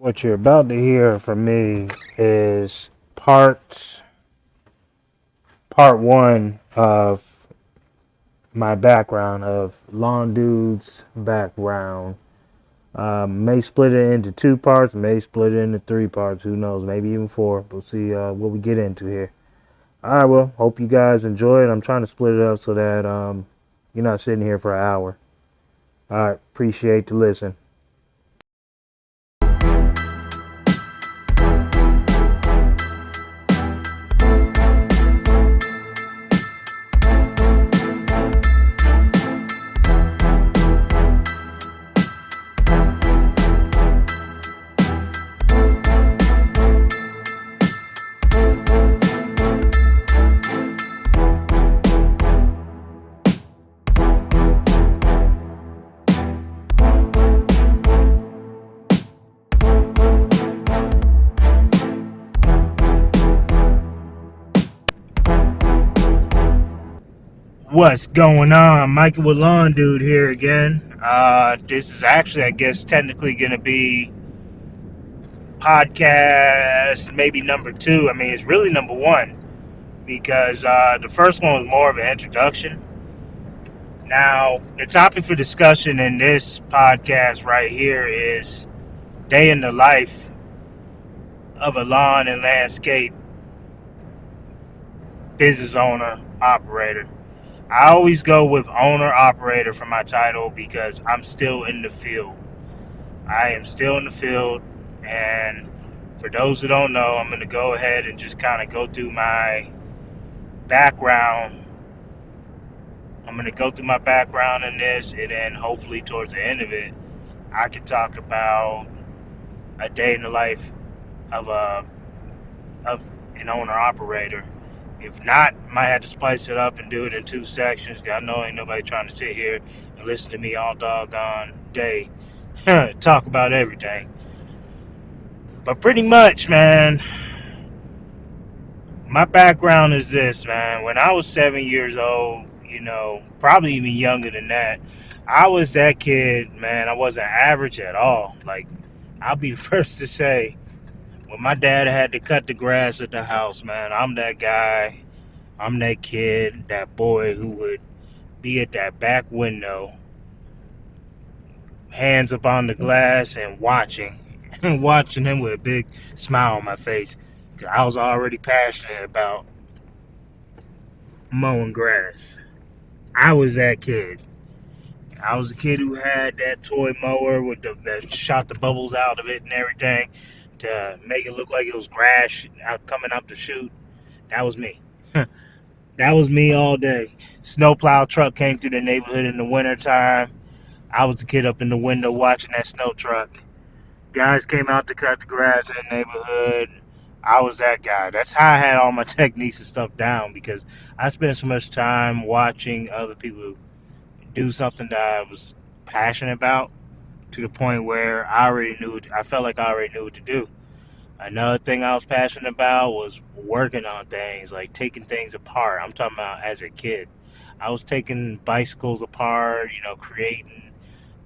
What you're about to hear from me is part one of my background of Lawn Dude's background. May split it into two parts, may split it into three parts, who knows, maybe even four. We'll see what we get into here. Alright, well, hope you guys enjoy it. I'm trying to split it up so that you're not sitting here for an hour. Alright, appreciate the listen. What's going on? Michael with Lawn Dude here again. This is actually, I guess, technically going to be podcast maybe number two. I mean, it's really number one because the first one was more of an introduction. Now, the topic for discussion in this podcast right here is day in the life of a lawn and landscape business owner, operator. I always go with owner operator for my title because I'm still in the field. I am still in the field, and for those who don't know, I'm going to go ahead and just kind of go through my background. I'm going to go through my background in this, and then hopefully towards the end of it, I can talk about a day in the life of an owner operator. If not, might have to splice it up and do it in two sections. I know ain't nobody trying to sit here and listen to me all doggone day talk about everything. But pretty much, man, my background is this, man. When I was 7 years old, probably even younger than that, I was that kid, man. I wasn't average at all. Like, I'll be the first to say, when my dad had to cut the grass at the house, man, I'm that guy. I'm that kid, that boy who would be at that back window, hands up on the glass and watching him with a big smile on my face. 'Cause I was already passionate about mowing grass. I was that kid. I was a kid who had that toy mower with that shot the bubbles out of it and everything to make it look like it was grass coming up the chute. That was me. That was me all day. Snowplow truck came through the neighborhood in the wintertime. I was the kid up in the window watching that snow truck. Guys came out to cut the grass in the neighborhood. I was that guy. That's how I had all my techniques and stuff down because I spent so much time watching other people do something that I was passionate about to the point where I felt like I already knew what to do. Another thing I was passionate about was working on things, like taking things apart. I'm talking about as a kid. I was taking bicycles apart, creating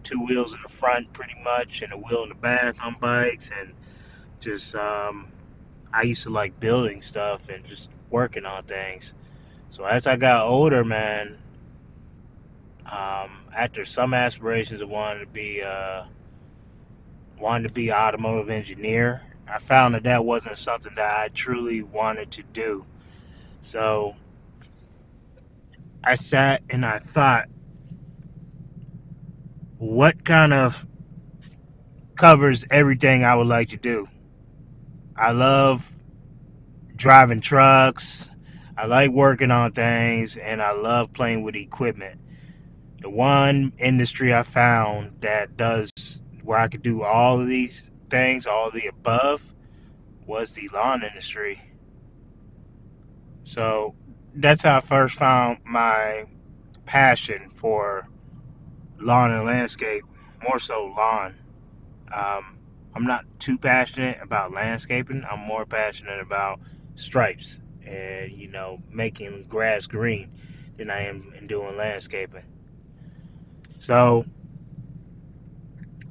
two wheels in the front pretty much and a wheel in the back on bikes. And just, I used to like building stuff and just working on things. So as I got older, man, after some aspirations of wanting to be an automotive engineer, I found that wasn't something that I truly wanted to do. So I sat and I thought, what kind of covers everything I would like to do? I love driving trucks. I like working on things, and I love playing with equipment. The one industry I found that does where I could do all of these things, all of the above, was the lawn industry. So that's how I first found my passion for lawn and landscape, more so lawn. Um, I'm not too passionate about landscaping. I'm more passionate about stripes and, making grass green than I am in doing landscaping. So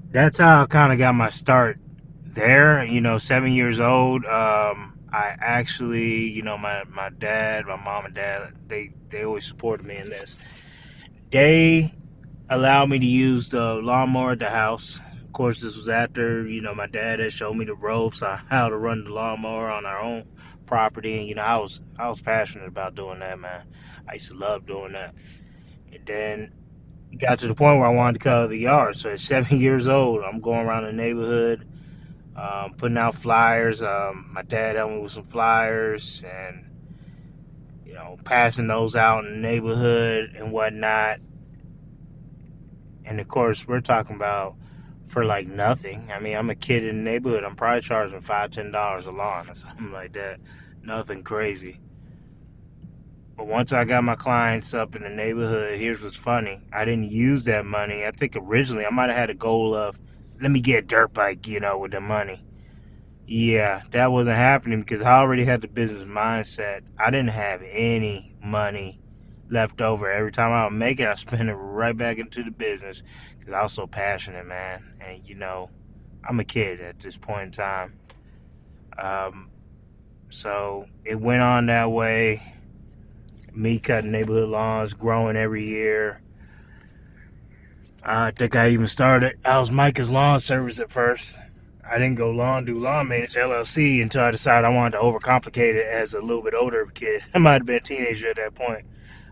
that's how I kind of got my start there, 7 years old, I actually, my dad, my mom and dad, they always supported me in this. They allowed me to use the lawnmower at the house. Of course, this was after, my dad had showed me the ropes on how to run the lawnmower on our own property. And, I was passionate about doing that, man. I used to love doing that. And then it got to the point where I wanted to color the yard. So at 7 years old, I'm going around the neighborhood, putting out flyers. My dad helped me with some flyers and, passing those out in the neighborhood and whatnot. And of course, we're talking about for like nothing. I mean, I'm a kid in the neighborhood. I'm probably charging $5, $10 a lawn or something like that. Nothing crazy. But once I got my clients up in the neighborhood, here's what's funny. I didn't use that money. I think originally I might have had a goal of, let me get a dirt bike, with the money. Yeah, that wasn't happening because I already had the business mindset. I didn't have any money left over. Every time I would make it, I spend it right back into the business because I was so passionate, man. And I'm a kid at this point in time. Um, so it went on that way. Me cutting neighborhood lawns, growing every year. I think I even started. I was Micah's Lawn Service at first. I didn't go do lawn maintenance LLC until I decided I wanted to overcomplicate it as a little bit older kid. I might have been a teenager at that point.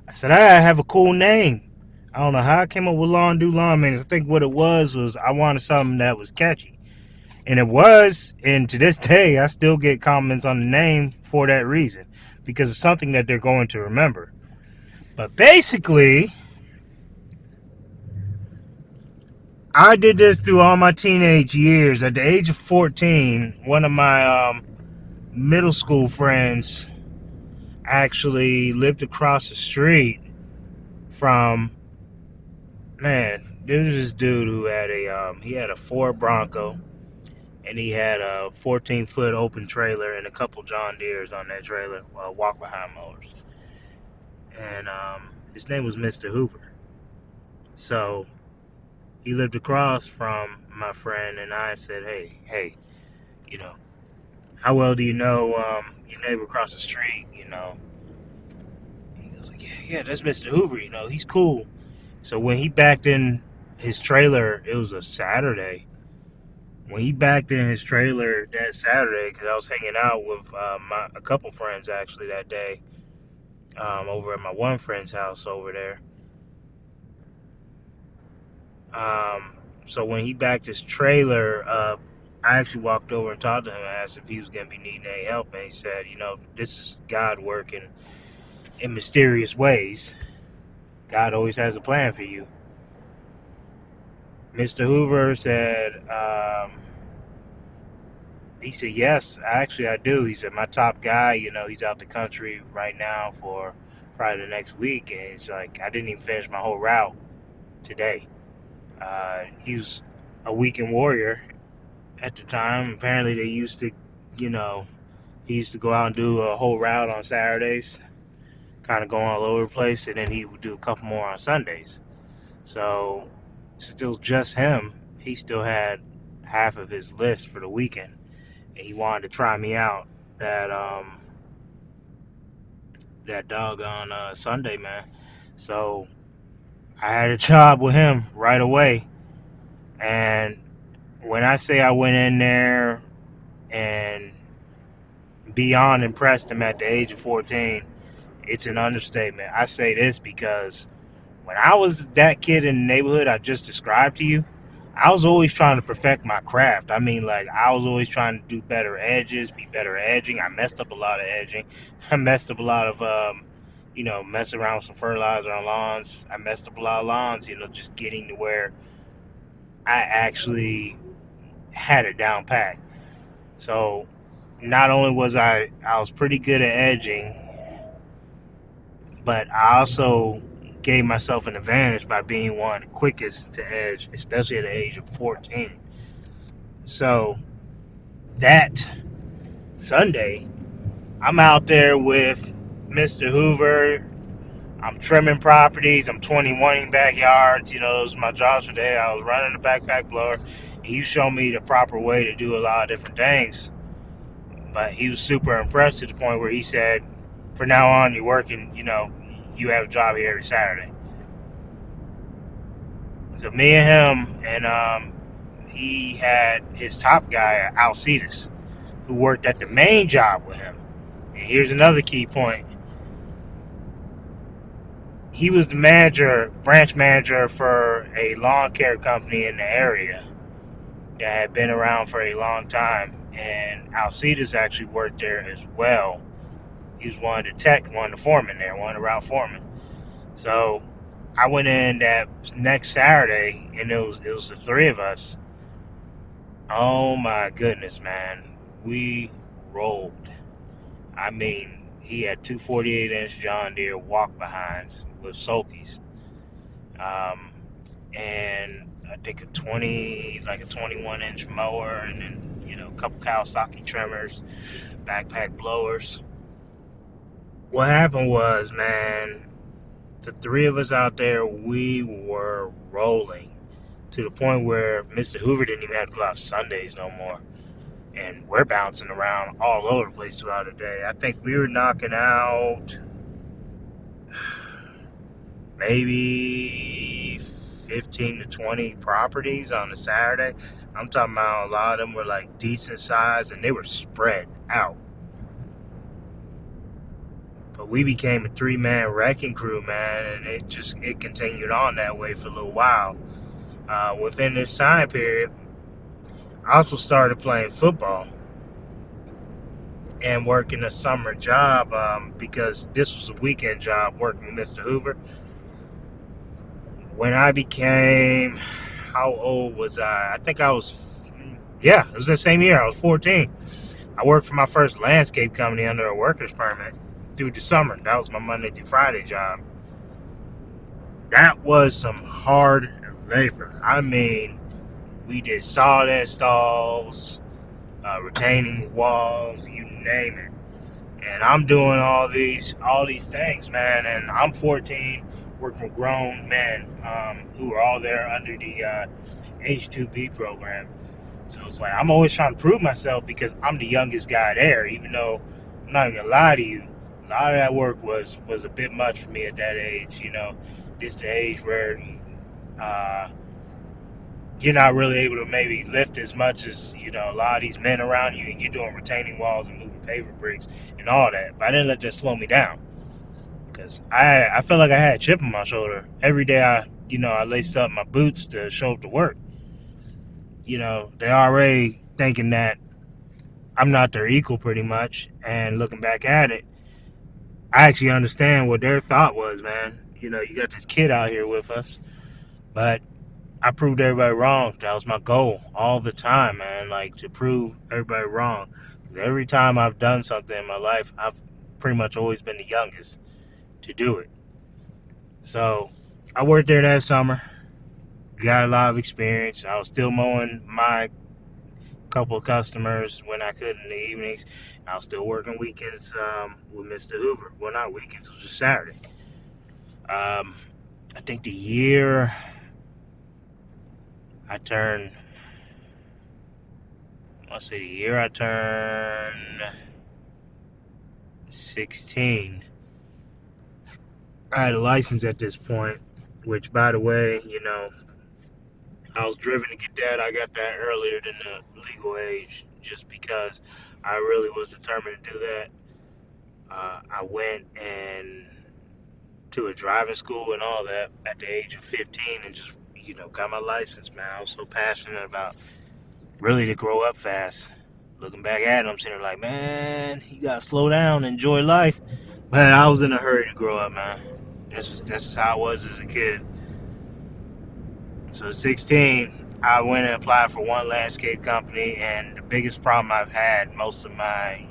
I said, I have a cool name. I don't know how I came up with lawn maintenance. I think what it was I wanted something that was catchy. And it was, and to this day, I still get comments on the name for that reason. Because it's something that they're going to remember. But basically, I did this through all my teenage years. At the age of 14, one of my middle school friends actually lived across the street from, man, there was this dude who had he had a Ford Bronco, and he had a 14-foot open trailer and a couple John Deeres on that trailer, walk-behind mowers. And his name was Mr. Hoover. So he lived across from my friend, and I said, hey, how well do you know your neighbor across the street, He goes like, yeah, that's Mr. Hoover, he's cool. So when he backed in his trailer, it was a Saturday. When he backed in his trailer that Saturday, because I was hanging out with a couple friends actually that day, over at my one friend's house over there. So when he backed his trailer up, I actually walked over and talked to him and asked if he was going to be needing any help. And he said, this is God working in mysterious ways. God always has a plan for you. Mr. Hoover said, he said, yes, actually I do. He said, my top guy, he's out the country right now for probably the next week. And it's like, I didn't even finish my whole route today. He was a weekend warrior at the time. Apparently they used to, he used to go out and do a whole route on Saturdays, kind of going all over the place, and then he would do a couple more on Sundays. So still just him. He still had half of his list for the weekend, and he wanted to try me out that doggone Sunday, man. So I had a job with him right away. And when I say I went in there and beyond impressed him at the age of 14, it's an understatement. I say this because when I was that kid in the neighborhood I just described to you, I was always trying to perfect my craft. I mean, like, I was always trying to do better edges, be better at edging. I messed up a lot of edging. I messed up a lot of, messing around with some fertilizer on lawns. I messed up a lot of lawns, just getting to where I actually had it down pat. So not only was I was pretty good at edging, but I also gave myself an advantage by being one of the quickest to edge, especially at the age of 14. So that Sunday, I'm out there with Mr. Hoover, I'm trimming properties. I'm 21ing backyards. Those are my jobs for the day. I was running the backpack blower. He showed me the proper way to do a lot of different things. But he was super impressed to the point where he said, "For now on, you're working. You have a job here every Saturday." So me and him, and he had his top guy, Alcides, who worked at the main job with him. And here's another key point. He was the branch manager for a lawn care company in the area that had been around for a long time. And Alcides actually worked there as well. He was one of the foremen there, one of the route foremen. So I went in that next Saturday, and it was the three of us. Oh my goodness, man. We rolled. I mean, he had two 48-inch John Deere walk behinds with sulkies. And I think a 21-inch mower, and then, a couple Kawasaki trimmers, backpack blowers. What happened was, man, the three of us out there, we were rolling to the point where Mr. Hoover didn't even have to go out Sundays no more. And we're bouncing around all over the place throughout the day. I think we were knocking out maybe 15 to 20 properties on a Saturday. I'm talking about a lot of them were like decent size, and they were spread out. But we became a 3-man wrecking crew, man, and it continued on that way for a little while. Within this time period, I also started playing football and working a summer job because this was a weekend job working with Mr. Hoover. When I became, how old was I? I think it was the same year. I was 14. I worked for my first landscape company under a worker's permit through the summer. That was my Monday through Friday job. That was some hard labor. I mean, we did sod installs, retaining walls, you name it. And I'm doing all these things, man. And I'm 14, working with grown men who are all there under the H-2B program. So it's like I'm always trying to prove myself because I'm the youngest guy there. Even though I'm not gonna lie to you, a lot of that work was a bit much for me at that age. This the age where you're not really able to maybe lift as much as, a lot of these men around you, and you're doing retaining walls and moving paver bricks and all that. But I didn't let that slow me down because I felt like I had a chip on my shoulder. Every day I laced up my boots to show up to work. They're already thinking that I'm not their equal pretty much. And looking back at it, I actually understand what their thought was, man. You got this kid out here with us, but I proved everybody wrong. That was my goal all the time, man. Like, to prove everybody wrong. Because every time I've done something in my life, I've pretty much always been the youngest to do it. So I worked there that summer. Got a lot of experience. I was still mowing my couple of customers when I could in the evenings. I was still working weekends with Mr. Hoover. Well, not weekends. It was just Saturday. I think the year I turned 16, I had a license at this point, which, by the way, I was driven to get that. I got that earlier than the legal age just because I really was determined to do that. I went to a driving school and all that at the age of 15 and just, got my license, man. I was so passionate about really to grow up fast. Looking back at it, I'm sitting there like, man, you gotta slow down, enjoy life. But I was in a hurry to grow up, man. That's just how I was as a kid. So 16, I went and applied for one landscape company, and the biggest problem I've had most of my,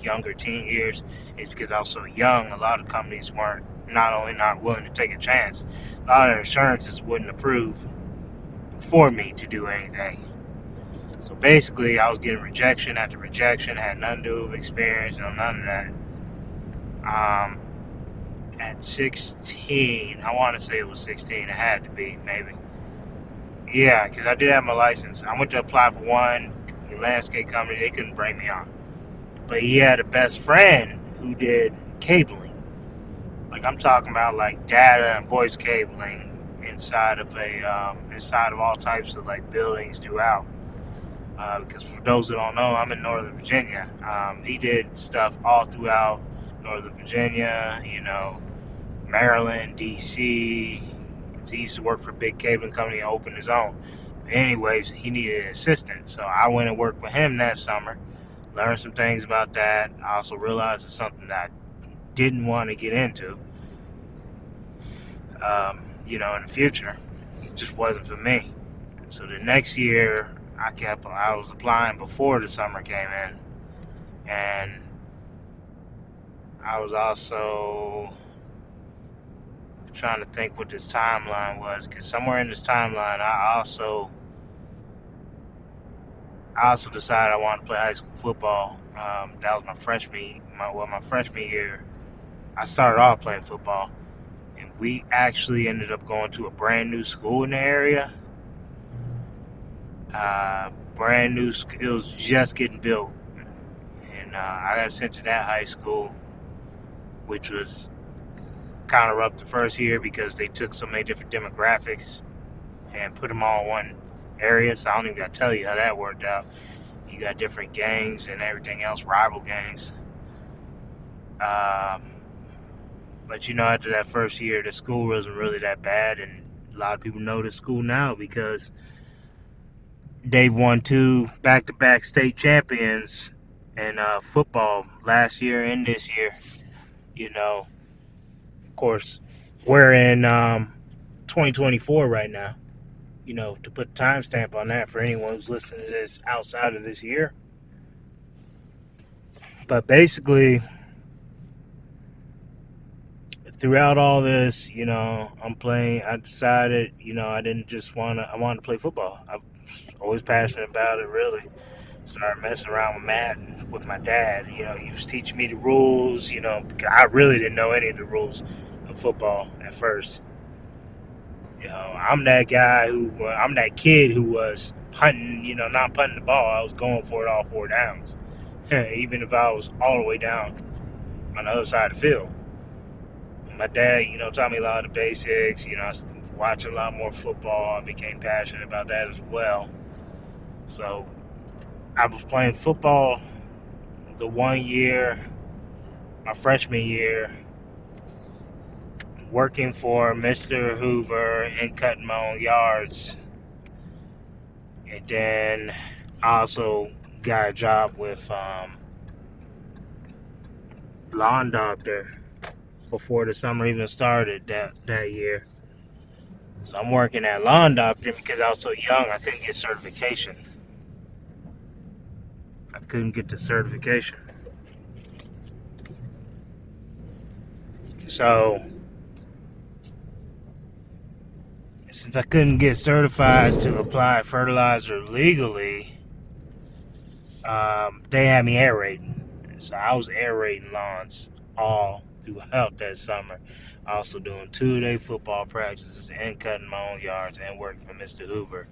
younger teen years is because I was so young. A lot of companies weren't not only not willing to take a chance, a lot of insurances wouldn't approve for me to do anything. So basically, I was getting rejection after rejection, had nothing to do with experience, none of that. at 16. I want to say it was 16. It had to be, maybe. Yeah, because I did have my license. I went to apply for one landscape company. They couldn't bring me on. But he had a best friend who did cabling. Like I'm talking about like data and voice cabling inside of all types of like buildings throughout. Because for those that don't know, I'm in Northern Virginia. He did stuff all throughout Northern Virginia, Maryland, D.C. Because he used to work for a big cabling company and opened his own. But anyways, he needed an assistant, so I went and worked with him that summer. Learned some things about that. I also realized it's something that I didn't want to get into, in the future. It just wasn't for me. So the next year, I was applying before the summer came in, and I was also trying to think what this timeline was, because somewhere in this timeline, I also decided I wanted to play high school football. That was my freshman year. I started off playing football, and we actually ended up going to a brand new school in the area. Brand new, it was just getting built, and I got sent to that high school, which was kind of rough the first year because they took so many different demographics and put them all in one area. So I don't even got to tell you how that worked out. You got different gangs and everything else, rival gangs. Um, but after that first year, the school wasn't really that bad, and a lot of people know the school now because they've won 2 back-to-back state champions in football last year and this year. Of course, we're in 2024 right now. To put a timestamp on that for anyone who's listening to this outside of this year. But basically, throughout all this, I'm playing. I decided, I didn't just I wanted to play football. I was always passionate about it, really. Started messing around with Matt and with my dad. He was teaching me the rules, because I really didn't know any of the rules of football at first. I'm that kid who was punting, not punting the ball. I was going for it all 4 downs, even if I was all the way down on the other side of the field. My dad, taught me a lot of the basics. I was watching a lot more football. I became passionate about that as well. So I was playing football the one year, my freshman year, working for Mr. Hoover and cutting my own yards. And then I also got a job with Lawn Doctor before the summer even started that year. So I'm working at Lawn Doctor because I was so young I couldn't get certification. I couldn't get the certification. So since I couldn't get certified to apply fertilizer legally, they had me aerating. So I was aerating lawns all throughout that summer. Also doing 2-day football practices and cutting my own yards and working for Mr. Hoover.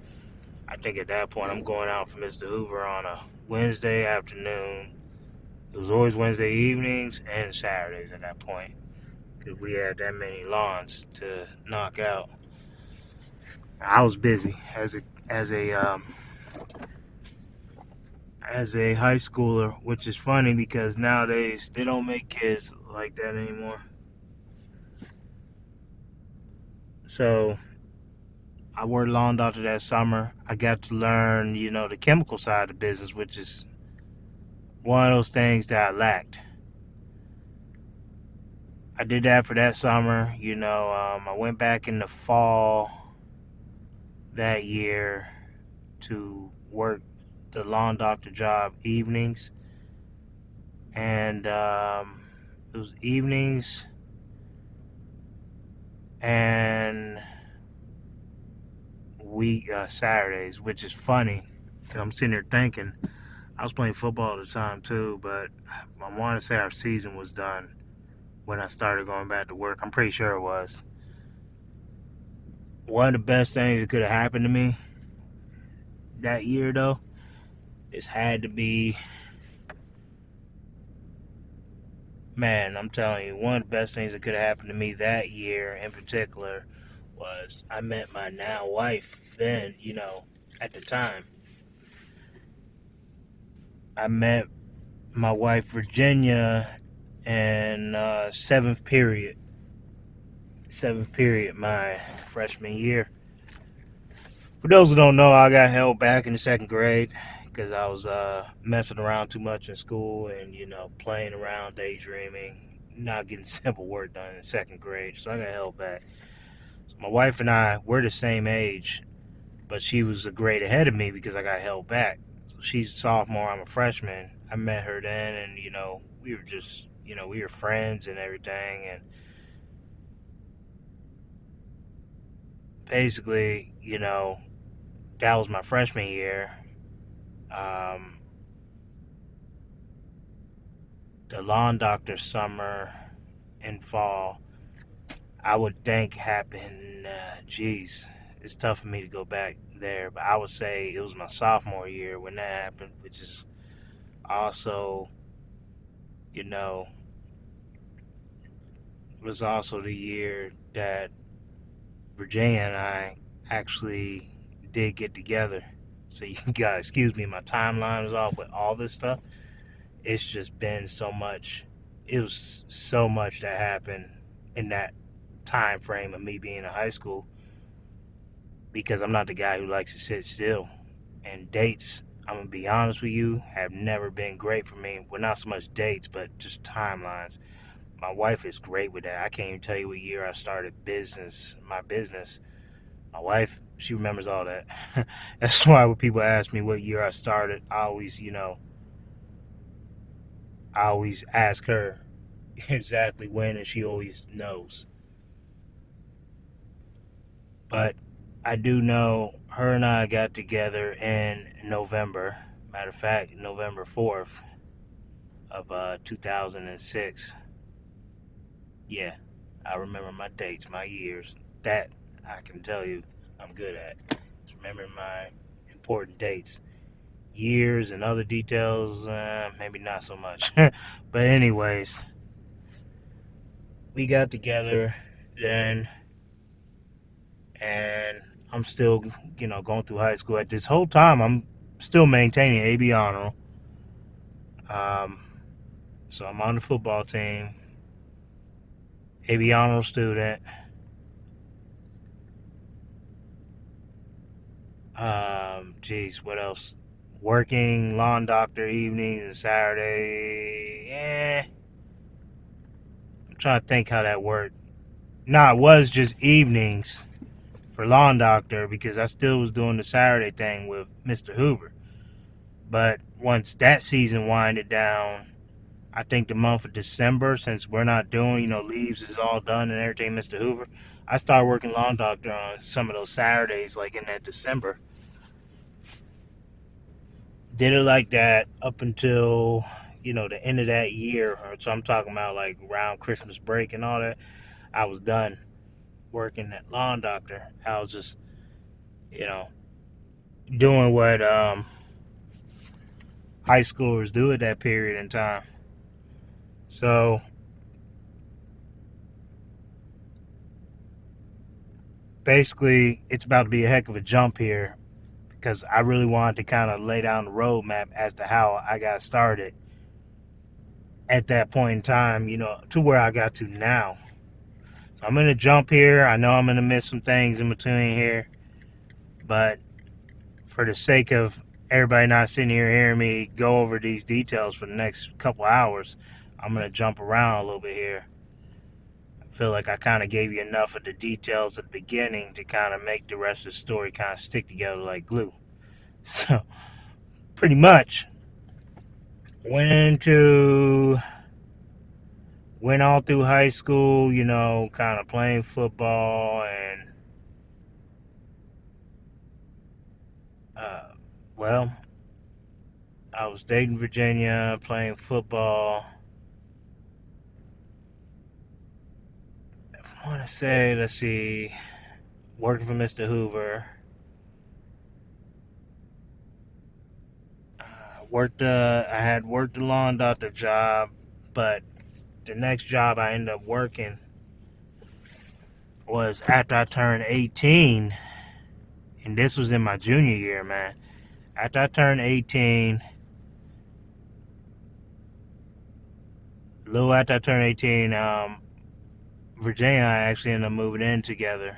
I think at that point I'm going out for Mr. Hoover on a Wednesday afternoon. It was always Wednesday evenings and Saturdays at that point because we had that many lawns to knock out. I was busy as a high schooler, which is funny because nowadays they don't make kids like that anymore. So I worked Lawn Doctor that summer. I got to learn, the chemical side of the business, which is one of those things that I lacked. I did that for that summer. I went back in the fall that year to work the Lawn Doctor job evenings. And it was evenings and Saturdays, which is funny because I'm sitting here thinking I was playing football at the time too, but I want to say our season was done when I started going back to work. I'm pretty sure it was. One of the best things that could have happened to me that year, though, this had to be, man, I'm telling you, one of the best things that could have happened to me that year in particular was I met my now wife then, at the time. I met my wife Virginia in seventh period. Seventh period, my freshman year. For those who don't know, I got held back in the second grade because I was messing around too much in school and playing around, daydreaming, not getting simple work done in second grade. So I got held back. So my wife and I we're the same age, but she was a grade ahead of me because I got held back. So she's a sophomore, I'm a freshman. I met her then, and we were just we were friends and everything, and basically that was my freshman year. Um, the lawn doctor summer and fall, I would think happened. Geez, it's tough for me to go back there, but I would say it was my sophomore year when that happened, which is also, you know, was also the year that Virginia and I actually did get together. So you guys, excuse me, my timeline is off with all this stuff. It's just been so much. It was so much that happened in that time frame of me being in high school because I'm not the guy who likes to sit still. And dates, I'm gonna be honest with you, have never been great for me. Well, not so much dates, but just timelines. My wife is great with that. I can't even tell you what year I started my business. My wife, she remembers all that. That's why when people ask me what year I started, I always ask her exactly when, and she always knows. But I do know her and I got together in November. Matter of fact, November 4th of 2006. Yeah, I remember my dates, my years. That I can tell you I'm good at. Just remembering my important dates. Years and other details, maybe not so much. But anyways, we got together then, and I'm still, going through high school. At this whole time, I'm still maintaining AB honor. Um, so I'm on the football team, AB honor student. Geez, what else? Working lawn doctor evenings and Saturday. I'm trying to think how that worked. Nah, it was just evenings for lawn doctor because I still was doing the Saturday thing with Mr. Hoover. But once that season winded down, I think the month of December, since we're not doing, leaves is all done and everything, Mr. Hoover, I started working lawn doctor on some of those Saturdays, like in that December. Did it like that up until, the end of that year. So I'm talking about like around Christmas break and all that. I was done working at lawn doctor. I was just, you know, doing what high schoolers do at that period in time. So basically, it's about to be a heck of a jump here because I really wanted to kind of lay down the roadmap as to how I got started at that point in time, to where I got to now. So I'm going to jump here. I know I'm going to miss some things in between here, but for the sake of everybody not sitting here hearing me go over these details for the next couple hours, I'm going to jump around a little bit here. I feel like I kind of gave you enough of the details at the beginning to kind of make the rest of the story kind of stick together like glue. So, pretty much, went into, went all through high school, kind of playing football and, uh, well, I was dating Virginia, playing football. want to say, let's see, working for Mr. Hoover. I had worked the lawn doctor job, but the next job I ended up working was after I turned 18, and this was in my junior year, man. After I turned 18, a little after I turned 18, Virginia and I actually ended up moving in together.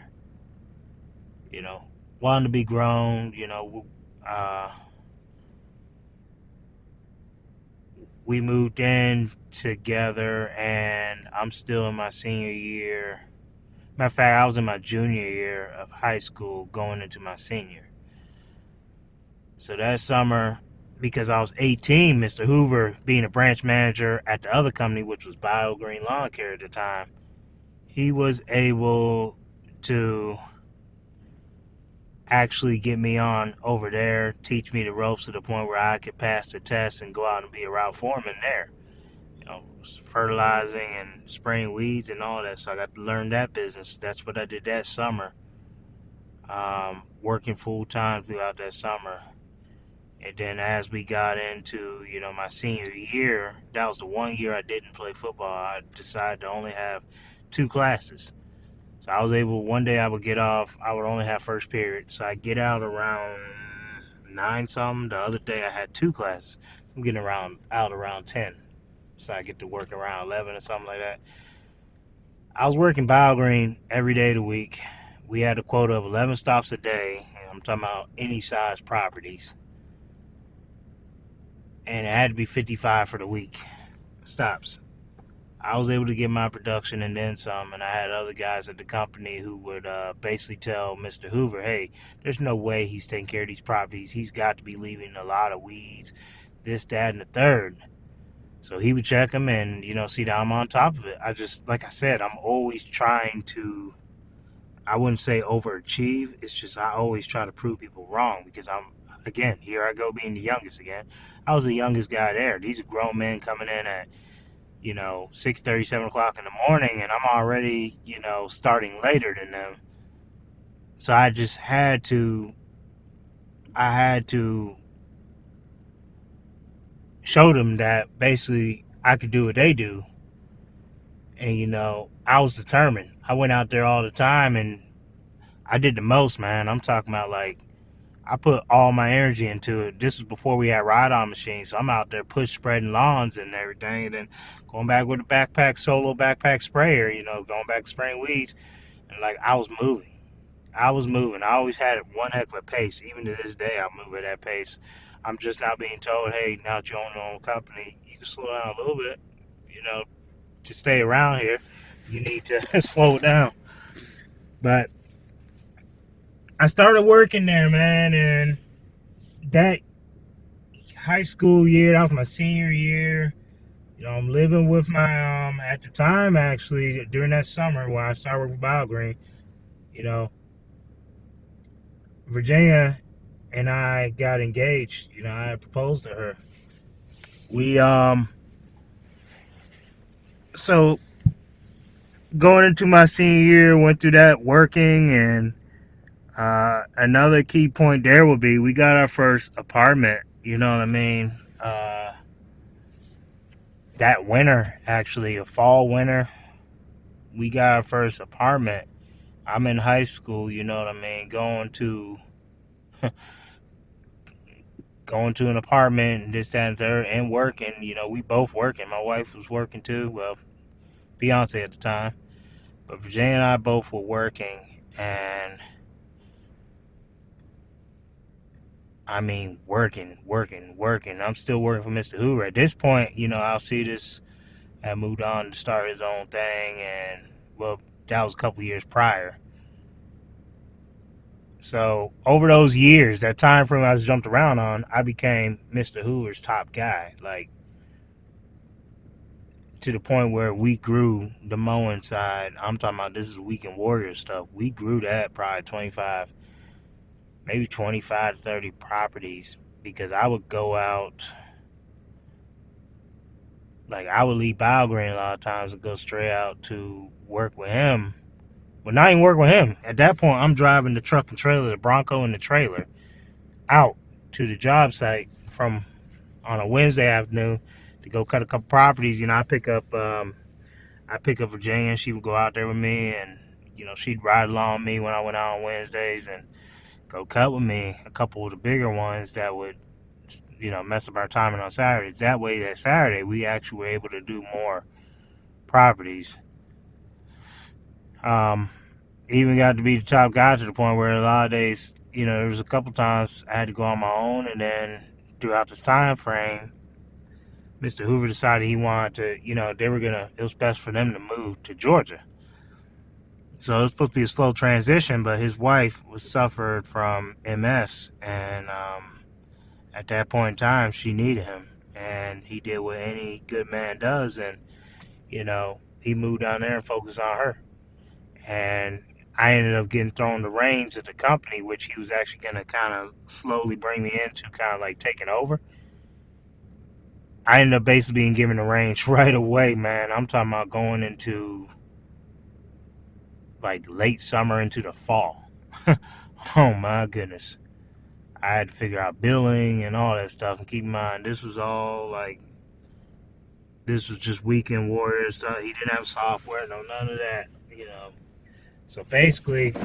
You know, wanting to be grown. We moved in together, and I'm still in my senior year. Matter of fact, I was in my junior year of high school going into my senior. So that summer, because I was 18, Mr. Hoover, being a branch manager at the other company, which was BioGreen Lawn Care at the time, he was able to actually get me on over there, teach me the ropes to the point where I could pass the test and go out and be a route foreman there. Fertilizing and spraying weeds and all that. So I got to learn that business. That's what I did that summer, working full time throughout that summer. And then as we got into, my senior year, that was the one year I didn't play football. I decided to only have two classes. So I was able, one day I would get off, I would only have first period. So I get out around 9 something. The other day I had two classes. I'm getting out around 10. So I get to work around 11 or something like that. I was working BioGreen every day of the week. We had a quota of 11 stops a day. And I'm talking about any size properties. And it had to be 55 for the week stops. I was able to get my production and then some, and I had other guys at the company who would basically tell Mr. Hoover, hey, there's no way he's taking care of these properties. He's got to be leaving a lot of weeds, this, that, and the third. So he would check them and, see that I'm on top of it. Like I said, I'm always trying to, I wouldn't say overachieve. It's just I always try to prove people wrong because again, here I go being the youngest again. I was the youngest guy there. These are grown men coming in at 6:30, 7 o'clock in the morning, and I'm already, starting later than them. So I had to show them that basically I could do what they do. And, I was determined. I went out there all the time and I did the most, man. I'm talking about like, I put all my energy into it. This was before we had ride-on machines, so I'm out there push spreading lawns and everything, and then going back with a solo backpack sprayer, going back spraying weeds, and like I was moving. I was moving. I always had one heck of a pace. Even to this day, I move at that pace. I'm just now being told, hey, now that you own your own company, you can slow down a little bit. To stay around here, you need to slow it down. But I started working there, man, and that high school year, that was my senior year. I'm living with my at the time actually during that summer when I started working with BioGreen, you know, Virginia and I got engaged. I had proposed to her. We so going into my senior year, went through that working, and another key point there would be we got our first apartment. You know what I mean? That winter, actually, a fall winter, we got our first apartment. I'm in high school. You know what I mean? Going to an apartment and this, that, and third, and working. We both working. My wife was working too. Well, fiance at the time. But Virginia and I both were working, and I mean working, working, working. I'm still working for Mr. Hoover. At this point, Alcides had moved on to start his own thing, and well, that was a couple years prior. So over those years, that time frame I was jumped around on, I became Mr. Hoover's top guy. Like to the point where we grew the mowing side. I'm talking about this is Weekend Warrior stuff. We grew that probably 25, maybe 25 to 30 properties because I would go out, like I would leave BioGreen a lot of times and go straight out to work with him Well, not even working with him. At that point, I'm driving the truck and trailer, the Bronco and the trailer, out to the job site from on a Wednesday afternoon to go cut a couple properties. I pick up Virginia. She would go out there with me, and she'd ride along with me when I went out on Wednesdays and go cut with me a couple of the bigger ones that would mess up our timing on Saturdays. That way, that Saturday we actually were able to do more properties. Even got to be the top guy to the point where a lot of days, there was a couple times I had to go on my own, and then throughout this time frame, Mr. Hoover decided he wanted to, it was best for them to move to Georgia. So it was supposed to be a slow transition, but his wife suffered from MS, and at that point in time, she needed him, and he did what any good man does, and he moved down there and focused on her. And I ended up getting thrown the reins of the company, which he was actually going to kind of slowly bring me into, kind of like taking over. I ended up basically being given the reins right away, man. I'm talking about going into like late summer into the fall. Oh my goodness. I had to figure out billing and all that stuff. And keep in mind, this was just weekend warrior stuff. He didn't have software, none of that, So basically,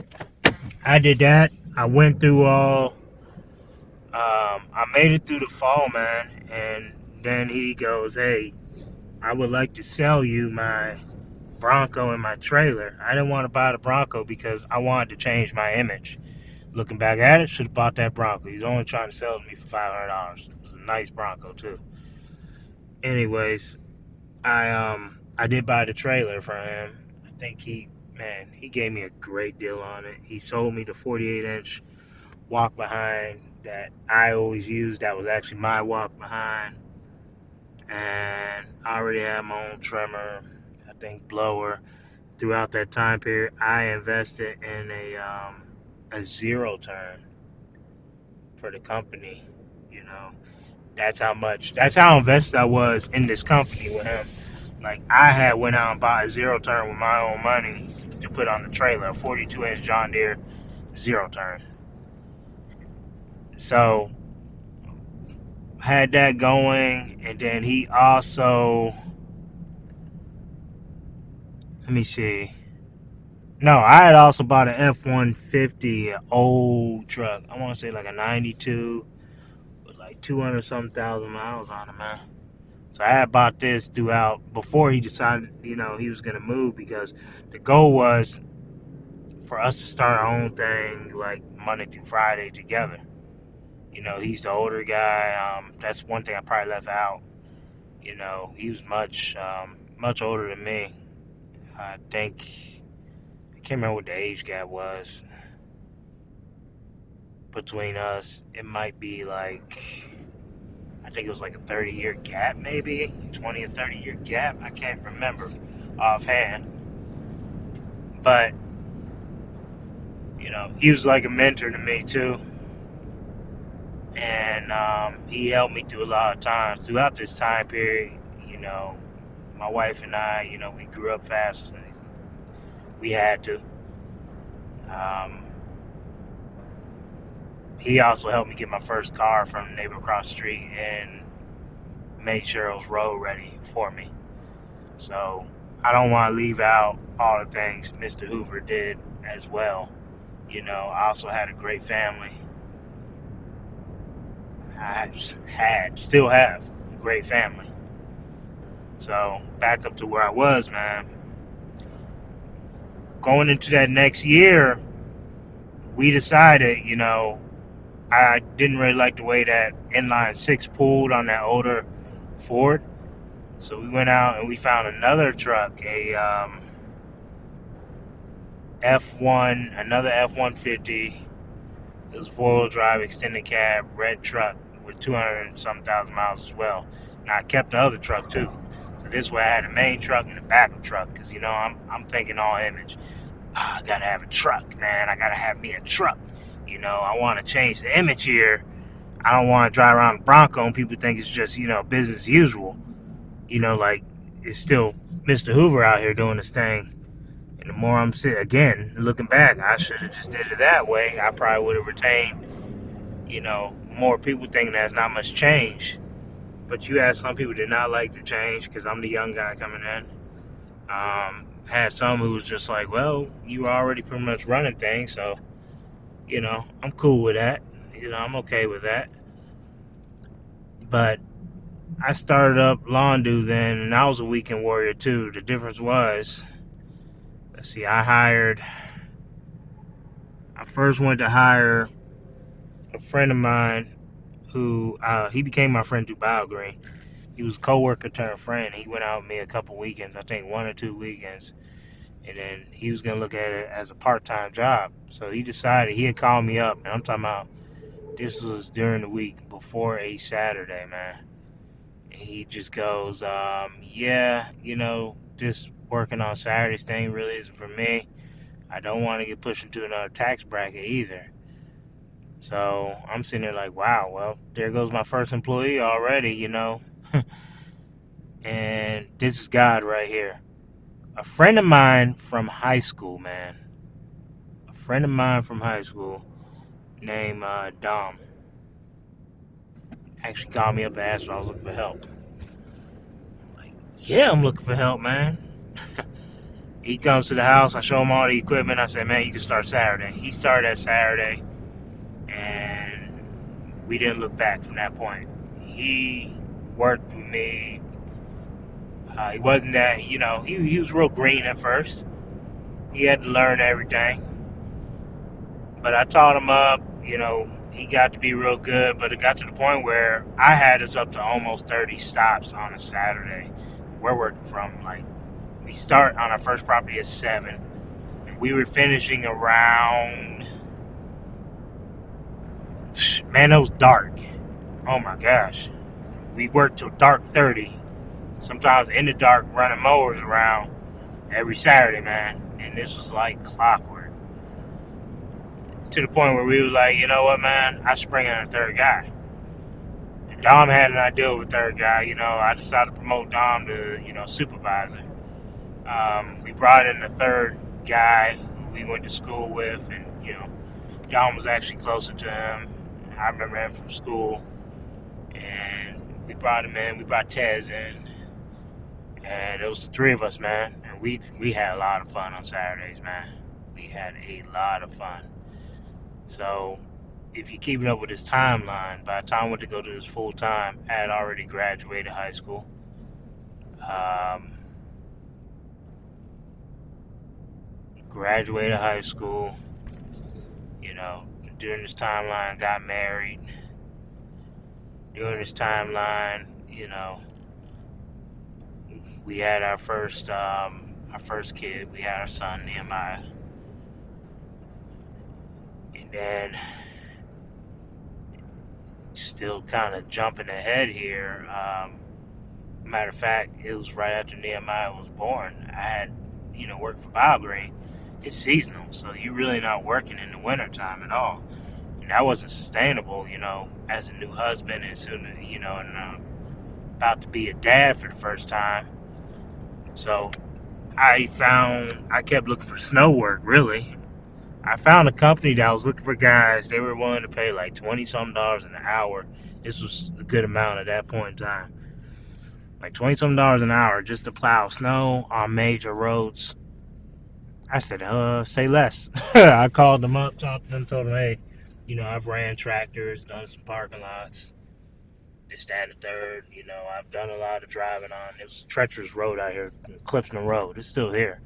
I did that. I went through I made it through the fall, man. And then he goes, hey, I would like to sell you my Bronco and my trailer. I didn't want to buy the Bronco because I wanted to change my image. Looking back at it, should have bought that Bronco. He's only trying to sell it to me for $500. It was a nice Bronco too. Anyways, I did buy the trailer from him. I think he gave me a great deal on it. He sold me the 48-inch walk behind that I always used. That was actually my walk behind. And I already had my own trimmer, I think blower. Throughout that time period, I invested in a zero turn for the company. That's how invested I was in this company with him. Like, I had went out and bought a zero turn with my own money to put on the trailer, a 42-inch John Deere zero turn. So had that going, and then he also, let me see. No, I had also bought an F-150, an old truck. I want to say like a 92 with like 200-something thousand miles on it, man. So I had bought this before he decided, he was going to move, because the goal was for us to start our own thing like Monday through Friday together. He's the older guy. That's one thing I probably left out. He was much older than me. I can't remember what the age gap was between us. It might be like, I think it was like a 30-year gap, maybe 20 or 30-year gap. I can't remember offhand. But, he was like a mentor to me too. And he helped me through a lot of times. Throughout this time period, my wife and I, we grew up fast. We had to. He also helped me get my first car from the neighbor across the street and made sure it was road ready for me. So I don't want to leave out all the things Mr. Hoover did as well. I also had a great family. Still have a great family. So back up to where I was, man. Going into that next year, we decided, I didn't really like the way that inline 6 pulled on that older Ford. So we went out and we found another truck, another F-150. It was 4-wheel drive, extended cab, red truck with 200-something thousand miles as well. Now I kept the other truck too. So this way I had a main truck and a backup truck, because I'm thinking all image. I gotta have a truck, man. I gotta have me a truck. I want to change the image here. I don't want to drive around the Bronco and people think it's just business as usual. Like it's still Mr. Hoover out here doing his thing. And the more I'm sitting, again, looking back, I should have just did it that way. I probably would have retained, more people thinking there's not much change. But you had some people did not like the change because I'm the young guy coming in. Had some who was just like, well, you already pretty much running things, so, I'm cool with that. I'm okay with that. But I started up Londu then, and I was a weekend warrior too. The difference was, let's see, I first went to hire a friend of mine who, he became my friend through BioGreen. He was a co-worker turned friend. He went out with me a couple weekends, I think 1 or 2 weekends. And then he was going to look at it as a part-time job. So he decided, he had called me up, and I'm talking about, this was during the week before a Saturday, man. And he just goes, yeah, just working on Saturdays thing really isn't for me. I don't want to get pushed into another tax bracket either. So I'm sitting there like, wow, well, there goes my first employee already, And this is God right here. A friend of mine from high school, man. A friend of mine from high school named Dom actually called me up and asked if I was looking for help. I'm like, yeah, I'm looking for help, man. He comes to the house. I show him all the equipment. I said, man, you can start Saturday. He started that Saturday, and we didn't look back from that point. He worked with me. He wasn't that, he was real green at first. He had to learn everything. But I taught him up, he got to be real good. But it got to the point where I had us up to almost 30 stops on a Saturday. We're working from, we start on our first property at 7. And we were finishing around, man, it was dark. Oh my gosh. We worked till dark 30. Sometimes in the dark running mowers around every Saturday, man. And this was like clockwork. To the point where we were like, you know what, man? I should bring in a third guy. And Dom had an idea of a third guy. I decided to promote Dom to, supervisor. We brought in a third guy who we went to school with. And, Dom was actually closer to him. I remember him from school. And we brought him in. We brought Tez in. And it was the three of us, man. And we had a lot of fun on Saturdays, man. We had a lot of fun. So, if you're keeping up with his timeline, by the time I went to go to this full time, I had already graduated high school. Graduated high school. During this timeline, got married. During this timeline, we had our first kid. We had our son Nehemiah, and then still kind of jumping ahead here. Matter of fact, it was right after Nehemiah was born. I had worked for BioGreen. It's seasonal, so you're really not working in the wintertime at all, and that wasn't sustainable. As a new husband and soon, and about to be a dad for the first time. So I kept looking for snow work, really. I found a company that was looking for guys. They were willing to pay like $20-something an hour. This was a good amount at that point in time. Like $20-something an hour just to plow snow on major roads. I said, say less. I called them up, talked to them, told them, hey, I've ran tractors, done some parking lots. This, that, and the third. I've done a lot of driving on. It was a treacherous road out here, Clifton Road. It's still here.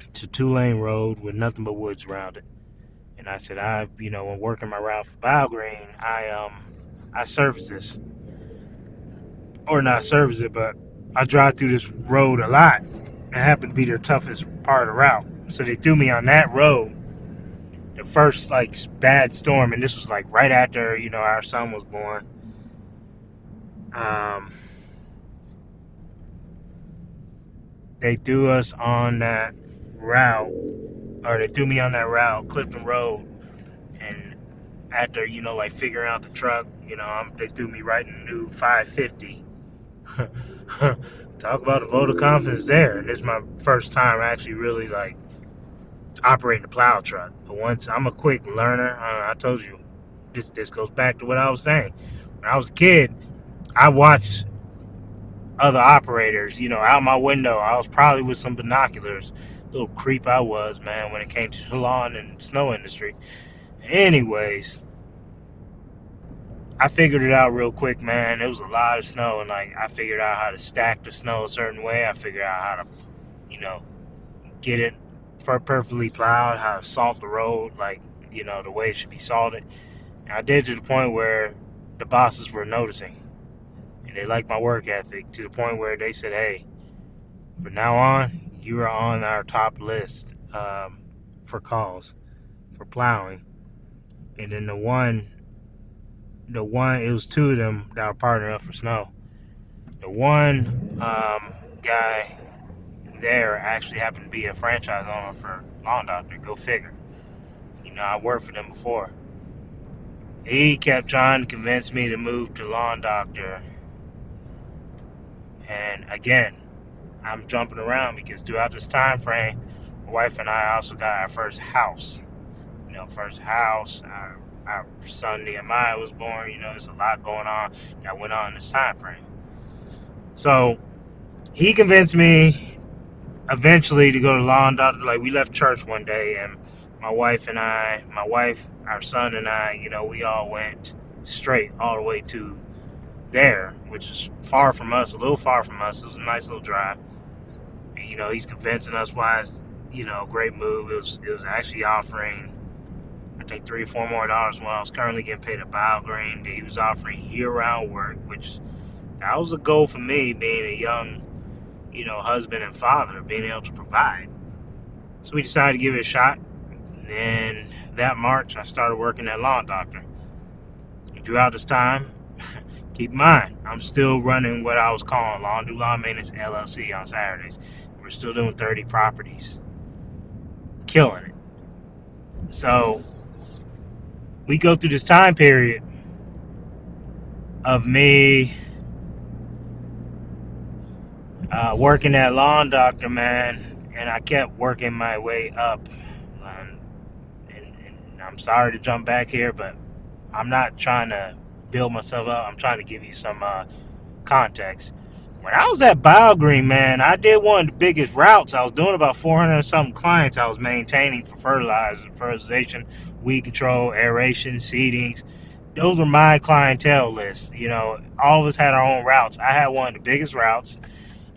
It's a 2-lane road with nothing but woods around it. And I said, when working my route for BioGreen, I service this. Or not service it, but I drive through this road a lot. It happened to be their toughest part of the route. So they threw me on that road. The first, bad storm, and this was, right after, our son was born. They threw us on that route, or they threw me on that route, Clifton Road, and after, figuring out the truck, they threw me right in the new 550 Talk about a vote of confidence there. And this is my first time actually really like operating a plow truck. But once I'm a quick learner, I told you this goes back to what I was saying. When I was a kid, I watched other operators, out my window. I was probably with some binoculars. Little creep I was, man, when it came to the lawn and snow industry. Anyways, I figured it out real quick, man. There was a lot of snow, and like I figured out how to stack the snow a certain way. I figured out how to, you know, get it perfectly plowed, how to salt the road, like the way it should be salted. And I did to the point where the bosses were noticing, and they liked my work ethic to the point where they said, "Hey, from now on, you are on our top list for calls for plowing." And then the one, it was two of them that were partnering up for snow. The one guy there actually happened to be a franchise owner for Lawn Doctor. Go figure. I worked for them before. He kept trying to convince me to move to Lawn Doctor. And again, I'm jumping around because throughout this time frame, my wife and I also got our first house. First house. Our son Nehemiah was born. There's a lot going on that went on in this time frame. So he convinced me eventually to go to Lawn Doctor. Like, we left church one day, and my wife, our son, and I, we all went straight all the way to there, which is far from us, a little far from us. It was a nice little drive. And, he's convincing us why it's, a great move. It was actually offering, I think, $3 or $4 more when I was currently getting paid at BioGreen. He was offering year-round work, which that was a goal for me, being a young, husband and father, being able to provide. So we decided to give it a shot. And that March, I started working at Lawn Doctor. And throughout this time, keep in mind, I'm still running what I was calling Lawn Do Lawn Maintenance LLC on Saturdays. We're still doing 30 properties. Killing it. So we go through this time period of me working at Lawn Doctor, man, and I kept working my way up. And I'm sorry to jump back here, but I'm not trying to build myself up. I'm trying to give you some context. When I was at BioGreen, man, I did one of the biggest routes. I was doing about 400 something clients I was maintaining for fertilization, weed control, aeration, seedings. Those were my clientele lists. All of us had our own routes. I had one of the biggest routes.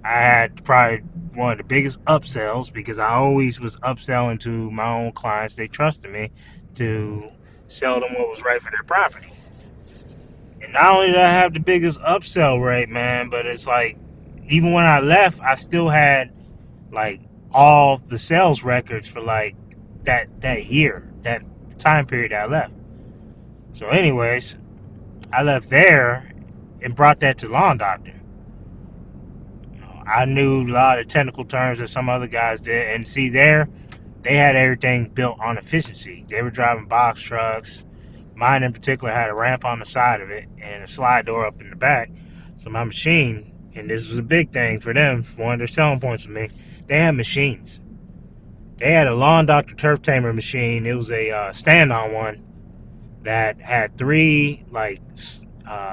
I had probably one of the biggest upsells because I always was upselling to my own clients. They trusted me to sell them what was right for their property. And not only did I have the biggest upsell rate, man, but it's like, even when I left, I still had like all the sales records for like that year, that time period that I left. So anyways, I left there and brought that to Lawn Doctor. I knew a lot of technical terms that some other guys did, and see there, they had everything built on efficiency. They were driving box trucks. Mine in particular had a ramp on the side of it and a slide door up in the back. So my machine, and this was a big thing for them, one of their selling points for me, they had machines. They had a Lawn Doctor Turf Tamer machine. It was a stand-on one that had three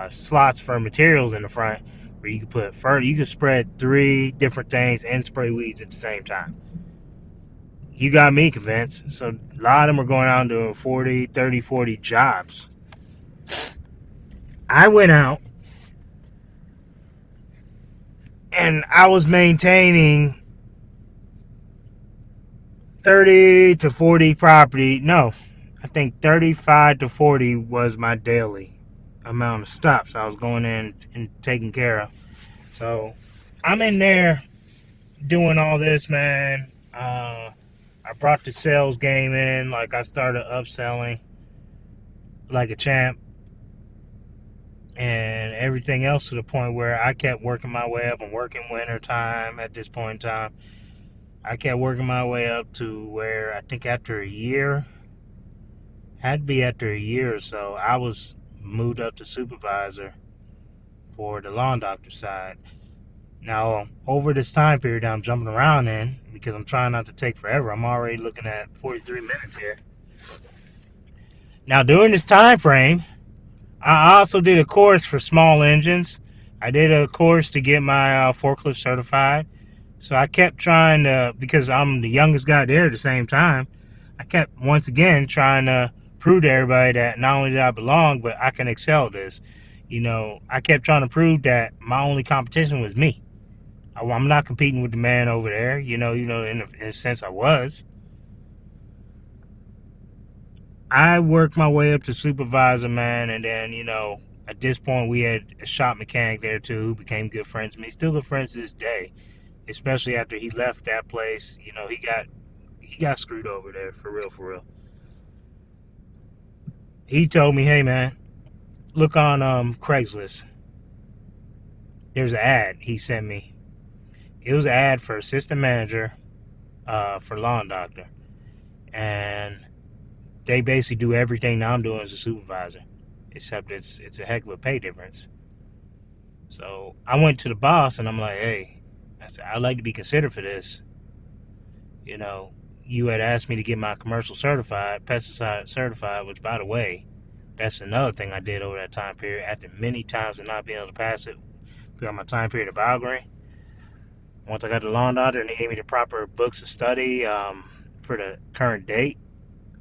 slots for materials in the front, where you could put you could spread three different things and spray weeds at the same time. You got me convinced. So a lot of them were going out and doing 40 jobs. I went out and I was maintaining 30 to 40 property. No, I think 35 to 40 was my daily amount of stops I was going in and taking care of. So I'm in there doing all this, man. I brought the sales game in. Like, I started upselling like a champ and everything else, to the point where I kept working my way up. I'm working winter time at this point in time. I kept working my way up to where I think after a year, had to be after a year or so, I was moved up to supervisor for the lawn doctor side. Now, over this time period I'm jumping around in, because I'm trying not to take forever, I'm already looking at 43 minutes here. Now, during this time frame, I also did a course for small engines. I did a course to get my forklift certified. So I kept trying to, because I'm the youngest guy there at the same time, I kept once again trying to prove to everybody that not only did I belong, but I can excel at this. I kept trying to prove that my only competition was me. I'm not competing with the man over there. In a sense I was. I worked my way up to supervisor, man, and then, at this point we had a shop mechanic there too who became good friends with me. Still good friends to this day, especially after he left that place. He got screwed over there, for real, for real. He told me, hey man, look on Craigslist. There's an ad he sent me. It was an ad for assistant manager for lawn doctor, and they basically do everything that I'm doing as a supervisor, except it's a heck of a pay difference. So I went to the boss and I'm like, hey, I'd like to be considered for this. You know, you had asked me to get my commercial certified, pesticide certified, which, by the way, that's another thing I did over that time period. After many times of not being able to pass it throughout my time period of Valkyrie, once I got the lawn doctor and they gave me the proper books of study for the current date,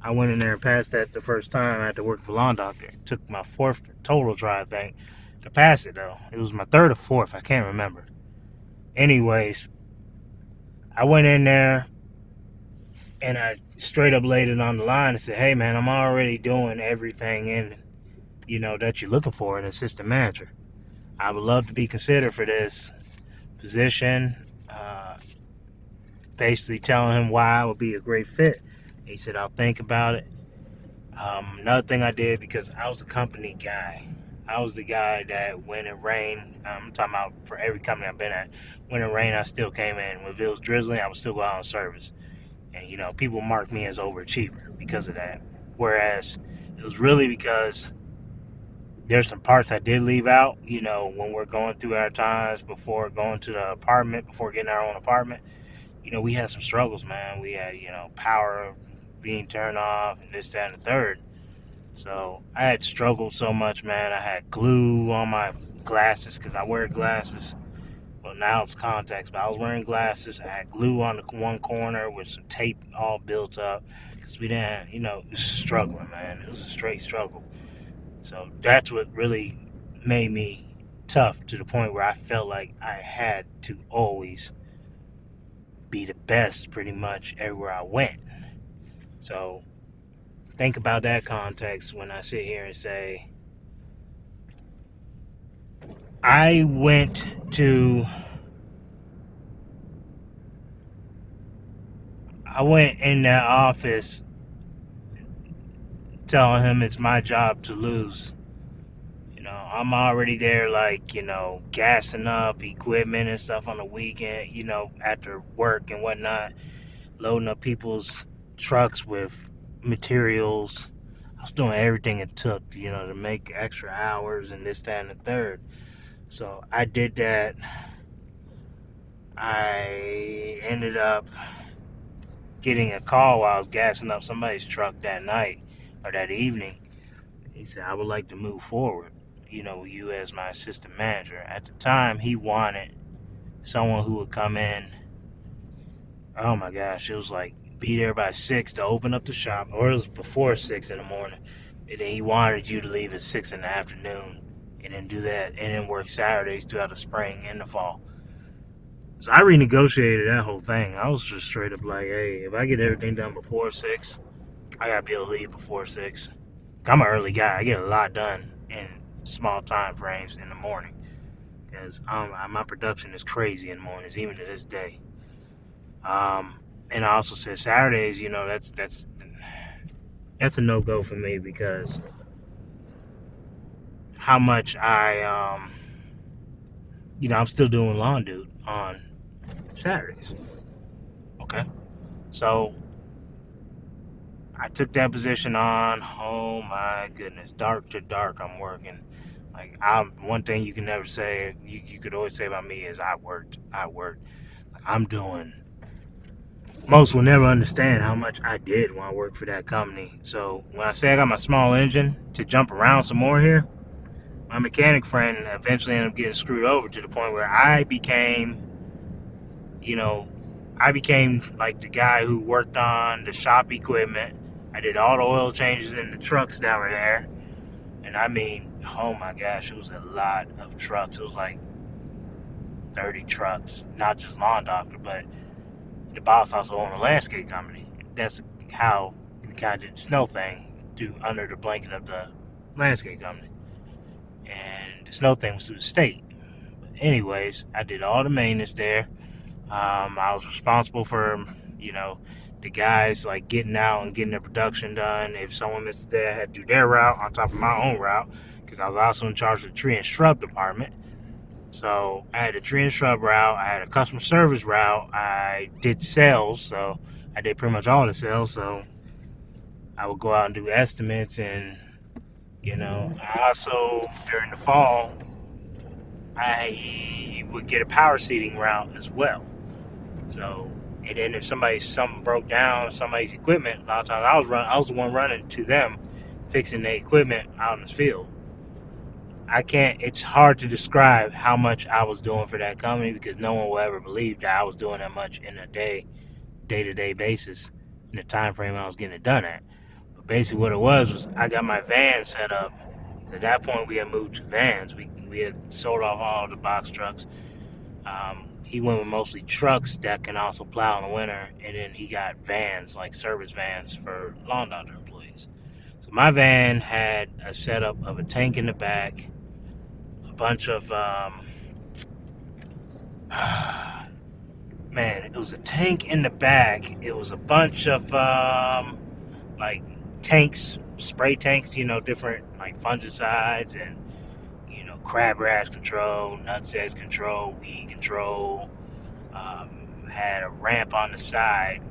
I went in there and passed that the first time I had to work for lawn doctor. It took my fourth total try, I think, to pass it, though. It was my third or fourth, I can't remember. Anyways, I went in there and I straight up laid it on the line and said, hey man, I'm already doing everything that you're looking for in an assistant manager. I would love to be considered for this position. Basically telling him why I would be a great fit. He said, I'll think about it. Another thing I did, because I was a company guy. I was the guy that when it rained, I'm talking about for every company I've been at, when it rained, I still came in. When it was drizzling, I would still go out on service. And, people marked me as overachiever because of that. Whereas it was really because there's some parts I did leave out, when we're going through our times before going to the apartment, before getting our own apartment. We had some struggles, man. We had, power being turned off and this, that, and the third. So I had struggled so much, man. I had glue on my glasses because I wear glasses. Well, now it's contacts, but I was wearing glasses. I had glue on the one corner with some tape all built up because we didn't, it was struggling, man. It was a straight struggle. So that's what really made me tough, to the point where I felt like I had to always be the best pretty much everywhere I went. So think about that context when I sit here and say I went in that office telling him it's my job to lose. I'm already there, like, gassing up equipment and stuff on the weekend, after work and whatnot, loading up people's trucks with materials. I was doing everything it took, to make extra hours and this, that, and the third. So I did that. I ended up getting a call while I was gassing up somebody's truck that night or that evening. He said, I would like to move forward, you as my assistant manager. At the time, he wanted someone who would come in. Oh my gosh, it was like be there by 6 to open up the shop, or it was before 6 in the morning. And then he wanted you to leave at 6 in the afternoon and then do that and then work Saturdays throughout the spring and the fall. So I renegotiated that whole thing. I was just straight up like, hey, if I get everything done before 6, I gotta be able to leave before 6. I'm an early guy. I get a lot done in small time frames in the morning, because my production is crazy in the mornings, even to this day. And I also said Saturdays, that's a no go for me, because how much I'm still doing lawn dude on Saturdays. Okay, so I took that position on. Oh my goodness, dark to dark, I'm working. Like, I'm one thing you can never say, you could always say about me is I worked. Like, I'm doing. Most will never understand how much I did when I worked for that company. So when I say I got my small engine to jump around some more here, my mechanic friend eventually ended up getting screwed over to the point where you know, I became like the guy who worked on the shop equipment. I did all the oil changes in the trucks that were there. And I mean, oh my gosh, it was a lot of trucks. It was like 30 trucks, not just Lawn Doctor, but the boss also owned a landscape company. That's how we kind of did the snow thing under the blanket of the landscape company. And the snow thing was through the state. But anyways, I did all the maintenance there. I was responsible for, you know, the guys like getting out and getting their production done. If someone missed a day, I had to do their route on top of my own route because I was also in charge of the tree and shrub department. So I had a tree and shrub route. I had a customer service route. I did sales, so I did pretty much all the sales. So I would go out and do estimates, and I also during the fall I would get a power seating route as well. So, and then if something broke down, somebody's equipment, a lot of times I was the one running to them, fixing the equipment out in the field. It's hard to describe how much I was doing for that company because no one will ever believe that I was doing that much in a day-to-day basis in the time frame I was getting it done at. But basically what it was I got my van set up. At that point we had moved to vans. We had sold off all the box trucks. He went with mostly trucks that can also plow in the winter, and then he got vans, like service vans for Lawn Doctor employees. So my van had a setup of a tank in the back, a bunch of man, it was a tank in the back. It was a bunch of like tanks, spray tanks, different like fungicides and crabgrass control, nutsedge control, weed control. Had a ramp on the side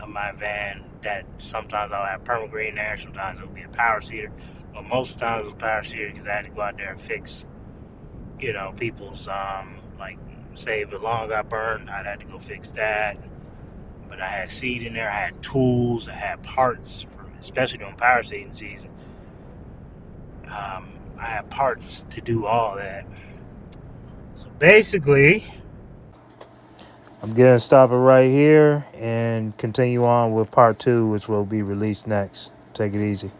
of my van that sometimes I'll have permagreen there, sometimes it'll be a power seeder, but most times it was power seeder because I had to go out there and fix, people's like say if the lawn got burned, I'd have to go fix that. But I had seed in there, I had tools, I had parts especially during power seeding season. I had parts to do all that. So basically, I'm going to stop it right here and continue on with part 2, which will be released next. Take it easy.